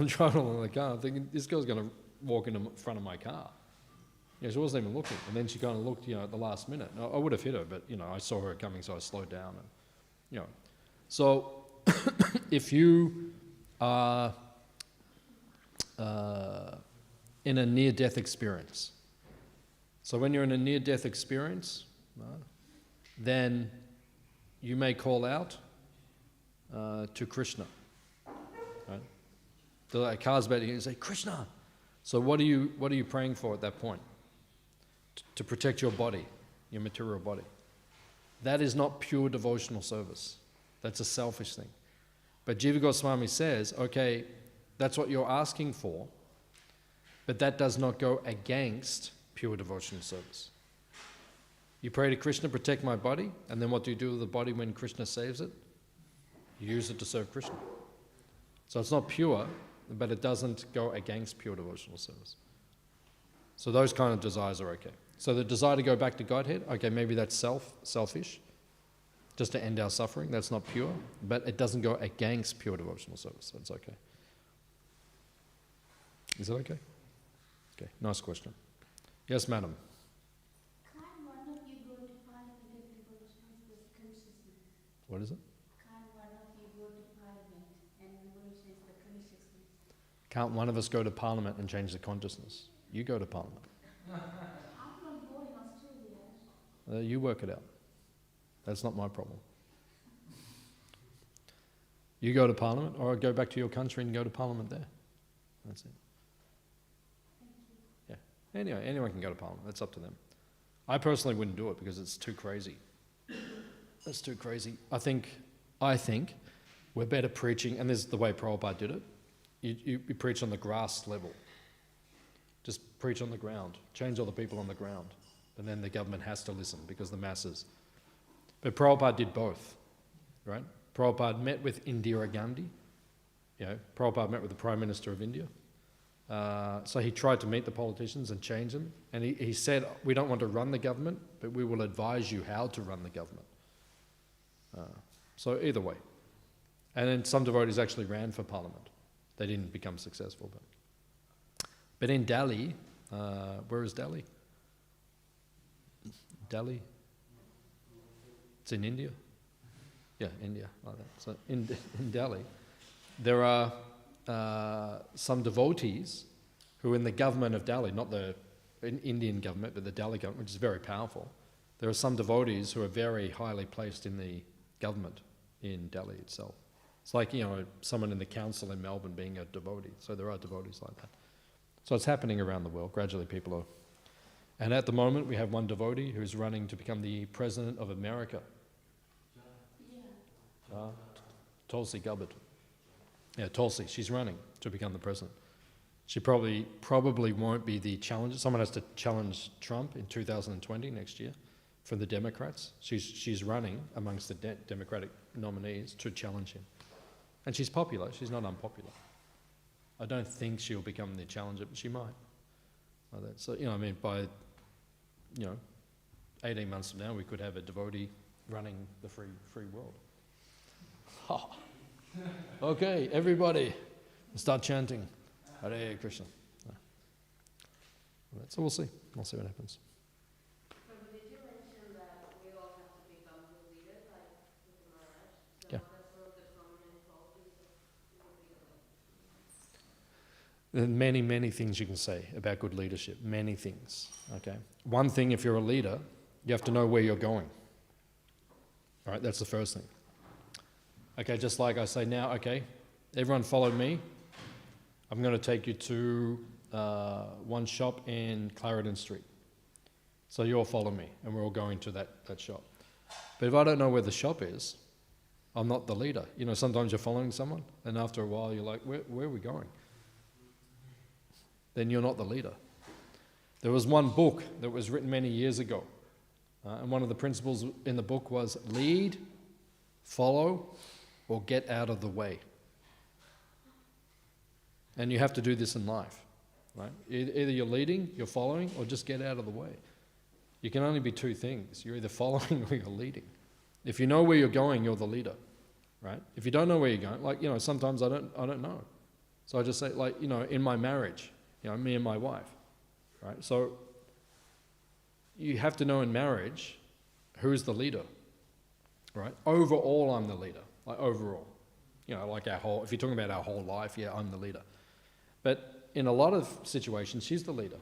S1: driving along the car, I'm thinking, this girl's going to walk in front of my car. She wasn't even looking, and then she kind of looked, at the last minute. I would have hit her, but I saw her coming, so I slowed down. And, so if you are in a near-death experience, so when you're in a near-death experience, then you may call out to Krishna. Right? The car's about to hit, you say, Krishna. So what are you praying for at that point? To protect your body. your material body. That is not pure devotional service. That's a selfish thing. But Jiva Goswami says, okay, that's what you're asking for, but that does not go against pure devotional service. You pray to Krishna, protect my body, and then what do you do with the body when Krishna saves it? You use it to serve Krishna. So it's not pure, but it doesn't go against pure devotional service. So those kind of desires are okay. So the desire to go back to Godhead, okay, maybe that's selfish, just to end our suffering, that's not pure, but it doesn't go against pure devotional service, so it's okay. Is that okay? Okay, nice question. Yes, madam.
S3: Can't one of you go to Parliament if devotion is consciousness?
S1: What is it?
S3: Can't one of you go to Parliament and devotion is the consciousness?
S1: Can't one of us go to Parliament and change the consciousness? You go to Parliament.
S3: I'm not going Australia.
S1: You work it out. That's not my problem. You go to Parliament, or go back to your country and go to Parliament there. That's it. Yeah. Anyway, anyone can go to Parliament. That's up to them. I personally wouldn't do it because it's too crazy. It's too crazy. I think we're better preaching, and this is the way Prabhupada did it. You preach on the grass level. Just preach on the ground. Change all the people on the ground. And then the government has to listen because the masses. But Prabhupada did both, right? Prabhupada met with Indira Gandhi. Prabhupada met with the Prime Minister of India. So he tried to meet the politicians and change them. And he said, we don't want to run the government, but we will advise you how to run the government. So either way. And then some devotees actually ran for Parliament. They didn't become successful. But in Delhi, where is Delhi? Delhi? It's in India? Yeah, India, like that. So in Delhi, there are some devotees who are in the government of Delhi, not the Indian government, but the Delhi government, which is very powerful. There are some devotees who are very highly placed in the government in Delhi itself. It's like, someone in the council in Melbourne being a devotee. So there are devotees like that. So it's happening around the world. Gradually people are. And at the moment we have one devotee who's running to become the president of America. Tulsi Gabbard. Yeah, Tulsi. She's running to become the president. She probably won't be the challenger. Someone has to challenge Trump in 2020 next year for the Democrats. She's running amongst the Democratic nominees to challenge him. And she's popular. She's not unpopular. I don't think she'll become the challenger, but she might. Like that. So, by 18 months from now, we could have a devotee running the free world. Oh. Okay, everybody, start chanting Hare Krishna. So we'll see. We'll see what happens.
S4: Prabhu, did you mention that we all have to become good leaders, like with the Maharaj? So
S1: Yeah.
S4: that's one of the prominent qualities of good leader.
S1: There are many, many things you can say about good leadership. Many things. Okay. One thing, if you're a leader, you have to know where you're going. All right, that's the first thing. Okay, just like I say now, okay, everyone follow me. I'm going to take you to one shop in Clarendon Street. So you all follow me, and we're all going to that shop. But if I don't know where the shop is, I'm not the leader. Sometimes you're following someone, and after a while you're like, where are we going? Then you're not the leader. There was one book that was written many years ago, and one of the principles in the book was lead, follow, or get out of the way. And you have to do this in life, right? Either you're leading, you're following, or just get out of the way. You can only be two things. You're either following or you're leading. If you know where you're going, you're the leader, right? If you don't know where you're going, sometimes I don't know. So I just say, in my marriage, me and my wife, right? So you have to know in marriage who's the leader, right? Overall, I'm the leader. Overall, if you're talking about our whole life, yeah, I'm the leader. But in a lot of situations, she's the leader.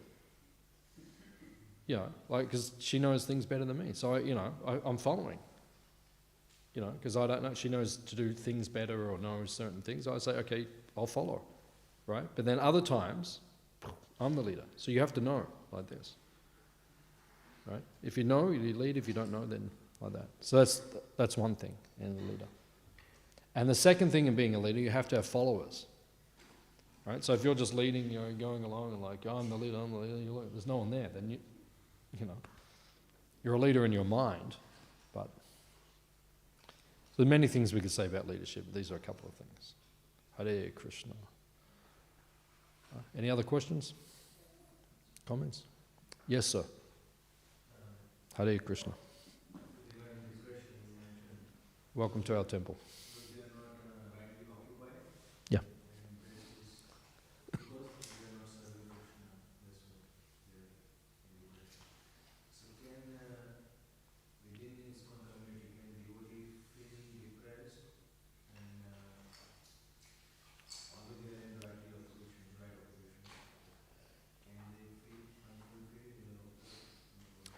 S1: Because she knows things better than me. So, I'm following. Because I don't know, she knows to do things better or knows certain things. I say, okay, I'll follow, right? But then other times, I'm the leader. So you have to know like this. right? If you know, you lead. If you don't know, then like that. So that's one thing in a leader. And the second thing in being a leader, you have to have followers, right? So if you're just leading, going along and like, oh, I'm the leader, there's no one there, then you know, you're a leader in your mind. But so there are many things we could say about leadership. These are a couple of things. Hare Krishna. Any other questions? Comments? Yes, sir. Hare Krishna. Welcome to our temple. Yeah.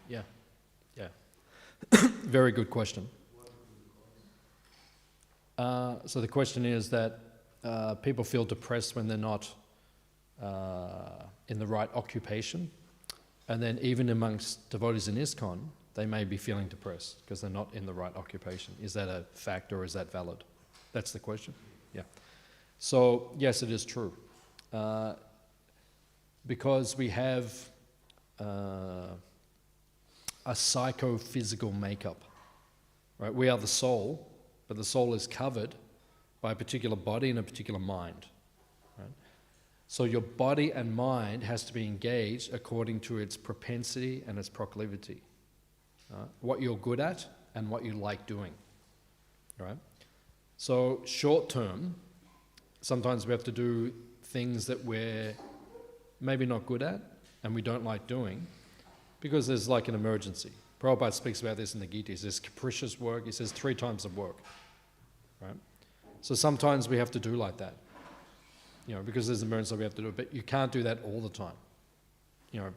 S1: Yeah, yeah. Very good question. So the question is that people feel depressed when they're not in the right occupation, and then even amongst devotees in ISKCON, they may be feeling depressed because they're not in the right occupation. Is that a fact or is that valid? That's the question? Yeah. So, yes, it is true. Because we have a psychophysical makeup, right? We are the soul, but the soul is covered by a particular body and a particular mind, right? So your body and mind has to be engaged according to its propensity and its proclivity, what you're good at and what you like doing, right? So short term, sometimes we have to do things that we're maybe not good at and we don't like doing because there's like an emergency. Prabhupada speaks about this in the Gita. He says capricious work. He says 3 times of work, right? So sometimes we have to do like that, because there's an emergency we have to do it. But you can't do that all the time,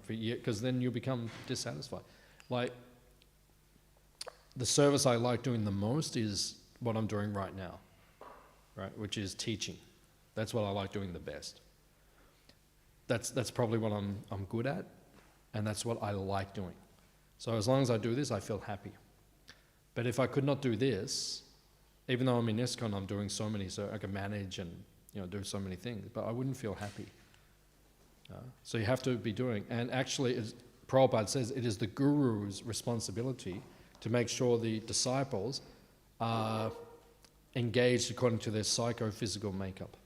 S1: because then you become dissatisfied. Like the service I like doing the most is what I'm doing right now, right? Which is teaching. That's what I like doing the best. That's probably what I'm good at, and that's what I like doing. So as long as I do this, I feel happy. But if I could not do this, even though I'm in ISKCON, I'm doing so many, so I can manage and do so many things, but I wouldn't feel happy. So you have to be doing, and actually, as Prabhupada says, it is the guru's responsibility to make sure the disciples are engaged according to their psychophysical makeup.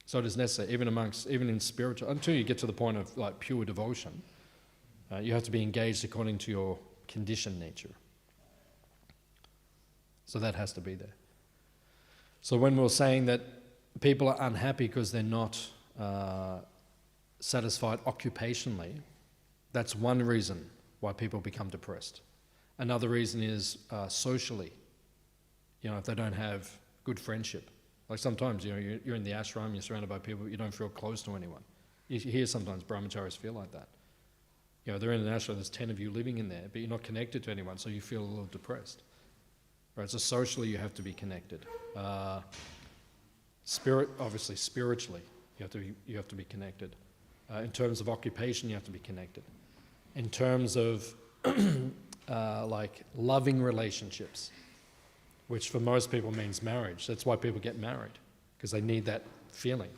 S1: So it is necessary, even in spiritual, until you get to the point of like pure devotion, you have to be engaged according to your conditioned nature. So that has to be there. So when we're saying that people are unhappy because they're not satisfied occupationally, that's one reason why people become depressed. Another reason is socially, if they don't have good friendship. Like sometimes, you're in the ashram, you're surrounded by people, you don't feel close to anyone. You hear sometimes brahmacharis feel like that. They're in an ashram, there's 10 of you living in there, but you're not connected to anyone, so you feel a little depressed. Right, so socially you have to be connected. Obviously spiritually, you have to be connected. In terms of occupation, you have to be connected. In terms of like loving relationships, which for most people means marriage. That's why people get married, because they need that feeling.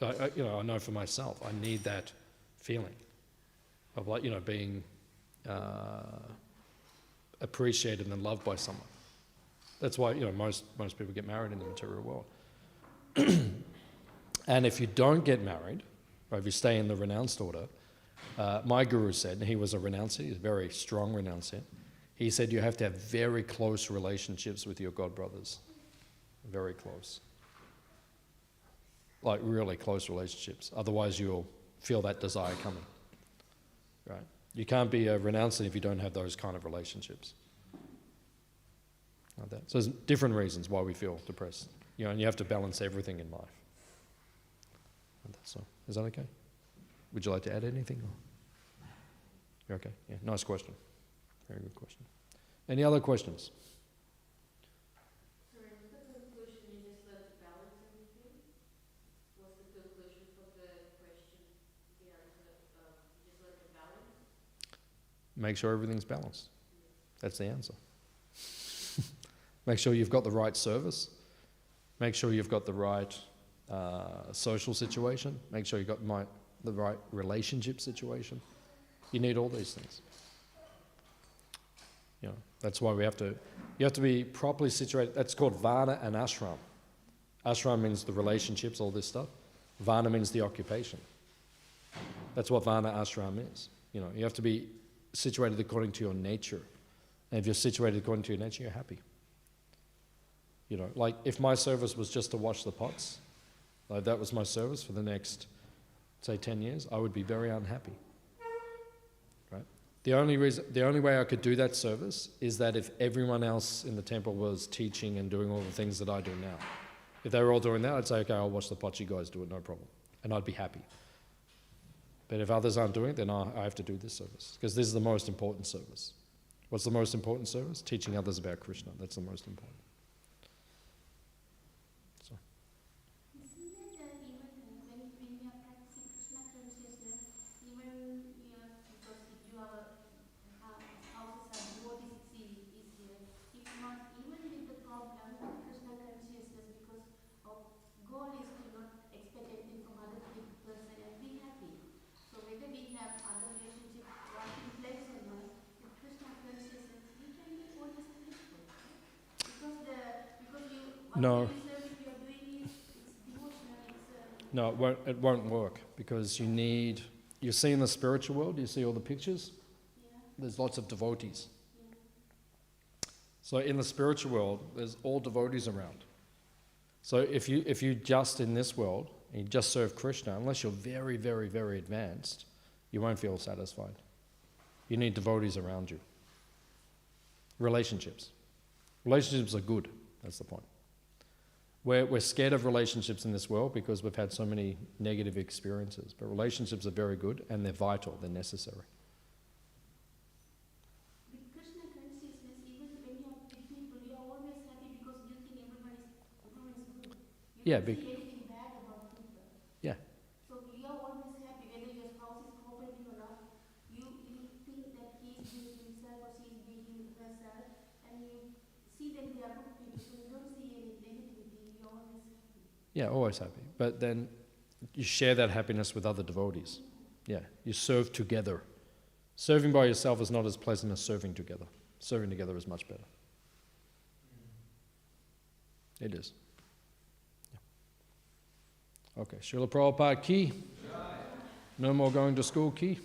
S1: I know for myself, I need that feeling of being appreciated and loved by someone. That's why most people get married in the material world. And if you don't get married, or if you stay in the renounced order, my guru said, and he was a renouncier, he's a very strong renouncier, he said you have to have very close relationships with your godbrothers. Very close. Like really close relationships. Otherwise you'll feel that desire coming. Right? You can't be a renouncier if you don't have those kind of relationships. Like that. So there's different reasons why we feel depressed. And you have to balance everything in life. So, is that okay? Would you like to add anything? You're okay? Yeah, nice question. Very good question. Any other questions?
S4: Sorry, was the conclusion you just let to balance everything? Was the conclusion for the question, the answer, you just let to balance
S1: make sure everything's balanced. That's the answer. Make sure you've got the right service. Make sure you've got the right social situation. Make sure you've got the right relationship situation. You need all these things. That's why you have to be properly situated. That's called Vana and Ashram. Ashram means the relationships, all this stuff. Vana means the occupation. That's what Vana Ashram is. You have to be situated according to your nature. And if you're situated according to your nature, you're happy. Like if my service was just to wash the pots, like that was my service for the next, say, 10 years, I would be very unhappy. Right? The only way I could do that service is that if everyone else in the temple was teaching and doing all the things that I do now. If they were all doing that, I'd say, okay, I'll wash the pots, you guys do it, no problem. And I'd be happy. But if others aren't doing it, then I have to do this service. Because this is the most important service. What's the most important service? Teaching others about Krishna. That's the most important.
S3: Isn't it even when we are practicing Krishna consciousness, even because if your houses are devotees is here, if not even with the problem, Krishna consciousness, because our goal is to not expect anything from other person and be happy. So whether we have other relationship in place or not, with Krishna consciousness, we can be always peaceful. Because
S1: No.
S3: you service you are doing is it's devotional.
S1: No, it won't work because you see in the spiritual world, you see all the pictures?
S3: Yeah.
S1: There's lots of devotees.
S3: Yeah.
S1: So in the spiritual world, there's all devotees around. So if you just in this world, and you just serve Krishna, unless you're very, very, very advanced, you won't feel satisfied. You need devotees around you. Relationships. Relationships are good, that's the point. We're scared of relationships in this world because we've had so many negative experiences. But relationships are very good and they're vital, they're necessary.
S3: With Krishna consciousness, even when you are with people, you are always happy because you think everyone is good. You
S1: Yeah,
S3: don't see anything bad about people.
S1: Yeah.
S3: So you are always happy whether your spouse is cooperating or not. You think that he is being himself or she is being herself, and you see them they are good people. So you don't see any negativity. You are always happy.
S1: Yeah, always happy. But then you share that happiness with other devotees. Yeah, you serve together. Serving by yourself is not as pleasant as serving together. Serving together is much better. It is. Yeah. Okay, Srila Prabhupada ki. No more going to school ki.